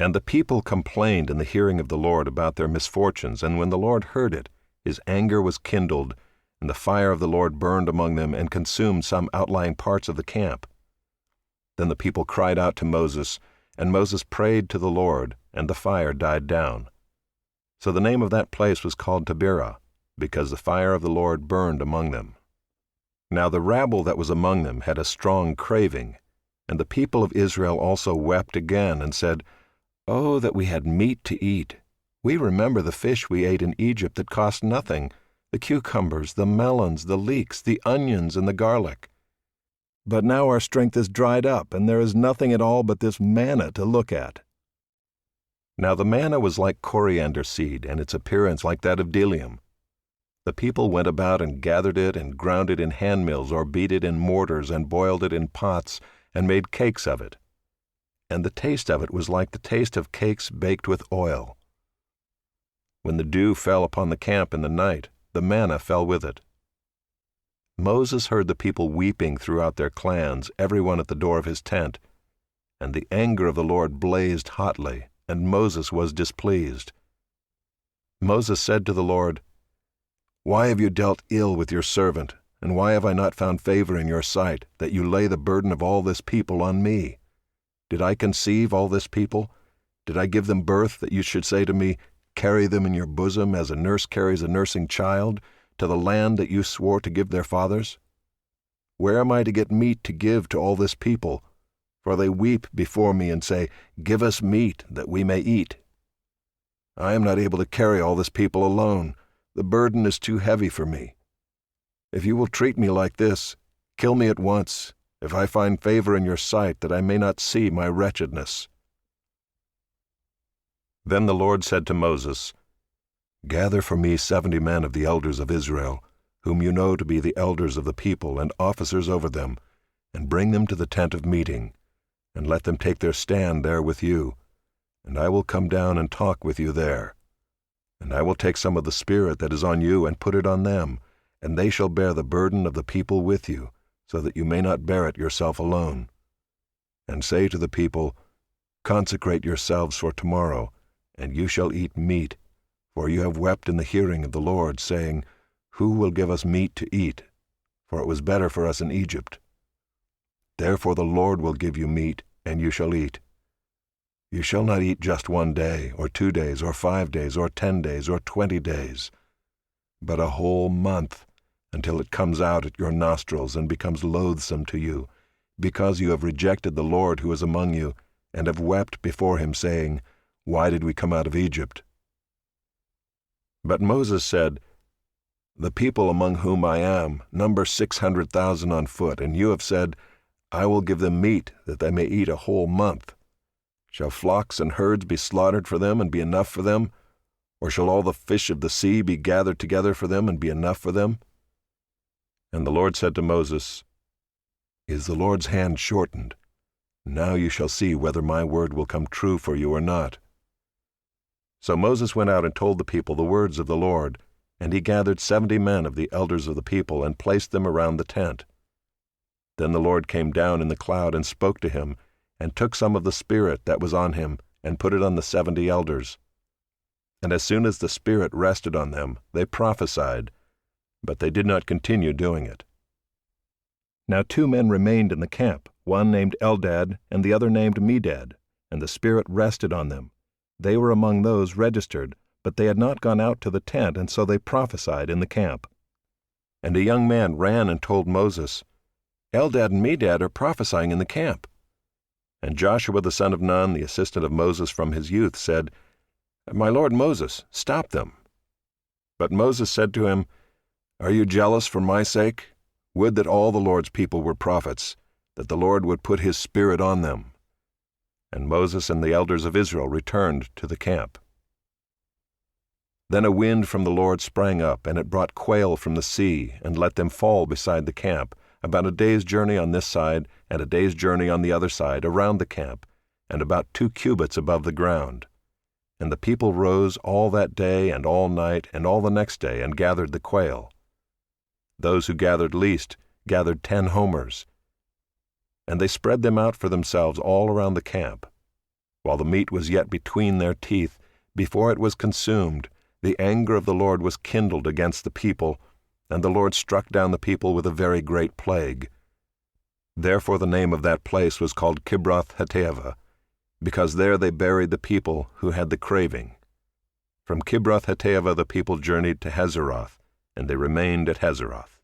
And the people complained in the hearing of the Lord about their misfortunes, and when the Lord heard it, his anger was kindled, and the fire of the Lord burned among them and consumed some outlying parts of the camp. Then the people cried out to Moses, and Moses prayed to the Lord, and the fire died down. So the name of that place was called Taberah, because the fire of the Lord burned among them. Now the rabble that was among them had a strong craving, and the people of Israel also wept again, and said, "Oh, that we had meat to eat! We remember the fish we ate in Egypt that cost nothing, the cucumbers, the melons, the leeks, the onions, and the garlic. But now our strength is dried up, and there is nothing at all but this manna to look at." Now the manna was like coriander seed, and its appearance like that of bdellium. The people went about and gathered it, and ground it in handmills, or beat it in mortars, and boiled it in pots, and made cakes of it. And the taste of it was like the taste of cakes baked with oil. When the dew fell upon the camp in the night, the manna fell with it. Moses heard the people weeping throughout their clans, every one at the door of his tent. And the anger of the Lord blazed hotly, and Moses was displeased. Moses said to the Lord, "Why have you dealt ill with your servant, and why have I not found favor in your sight, that you lay the burden of all this people on me? Did I conceive all this people? Did I give them birth, that you should say to me, 'Carry them in your bosom as a nurse carries a nursing child, to the land that you swore to give their fathers?' Where am I to get meat to give to all this people? For they weep before me and say, 'Give us meat, that we may eat.' I am not able to carry all this people alone. The burden is too heavy for me. If you will treat me like this, kill me at once, if I find favor in your sight, that I may not see my wretchedness." Then the Lord said to Moses, "Gather for me 70 men of the elders of Israel, whom you know to be the elders of the people and officers over them, and bring them to the tent of meeting, and let them take their stand there with you, and I will come down and talk with you there. And I will take some of the Spirit that is on you and put it on them, and they shall bear the burden of the people with you, so that you may not bear it yourself alone. And say to the people, 'Consecrate yourselves for tomorrow, and you shall eat meat, for you have wept in the hearing of the Lord, saying, Who will give us meat to eat? For it was better for us in Egypt. Therefore the Lord will give you meat, and you shall eat. You shall not eat just 1 day, or 2 days, or 5 days, or 10 days, or 20 days, but a whole month, until it comes out at your nostrils and becomes loathsome to you, because you have rejected the Lord who is among you, and have wept before him, saying, Why did we come out of Egypt?" But Moses said, "The people among whom I am number 600,000 on foot, and you have said, I will give them meat, that they may eat a whole month. Shall flocks and herds be slaughtered for them and be enough for them? Or shall all the fish of the sea be gathered together for them and be enough for them?" And the Lord said to Moses, "Is the Lord's hand shortened? Now you shall see whether my word will come true for you or not." So Moses went out and told the people the words of the Lord, and he gathered 70 men of the elders of the people and placed them around the tent. Then the Lord came down in the cloud and spoke to him, and took some of the Spirit that was on him, and put it on the 70 elders. And as soon as the Spirit rested on them, they prophesied, but they did not continue doing it. Now 2 men remained in the camp, one named Eldad, and the other named Medad, and the Spirit rested on them. They were among those registered, but they had not gone out to the tent, and so they prophesied in the camp. And a young man ran and told Moses, "Eldad and Medad are prophesying in the camp." And Joshua the son of Nun, the assistant of Moses from his youth, said, "My lord Moses, stop them." But Moses said to him, "Are you jealous for my sake? Would that all the Lord's people were prophets, that the Lord would put his Spirit on them." And Moses and the elders of Israel returned to the camp. Then a wind from the Lord sprang up, and it brought quail from the sea, and let them fall beside the camp, about a day's journey on this side, and a day's journey on the other side, around the camp, and about 2 cubits above the ground. And the people rose all that day and all night and all the next day, and gathered the quail. Those who gathered least gathered 10 homers, and they spread them out for themselves all around the camp. While the meat was yet between their teeth, before it was consumed, the anger of the Lord was kindled against the people, and the Lord struck down the people with a very great plague. Therefore the name of that place was called Kibroth-Hattaavah, because there they buried the people who had the craving. From Kibroth-Hattaavah the people journeyed to Hazeroth, and they remained at Hazeroth.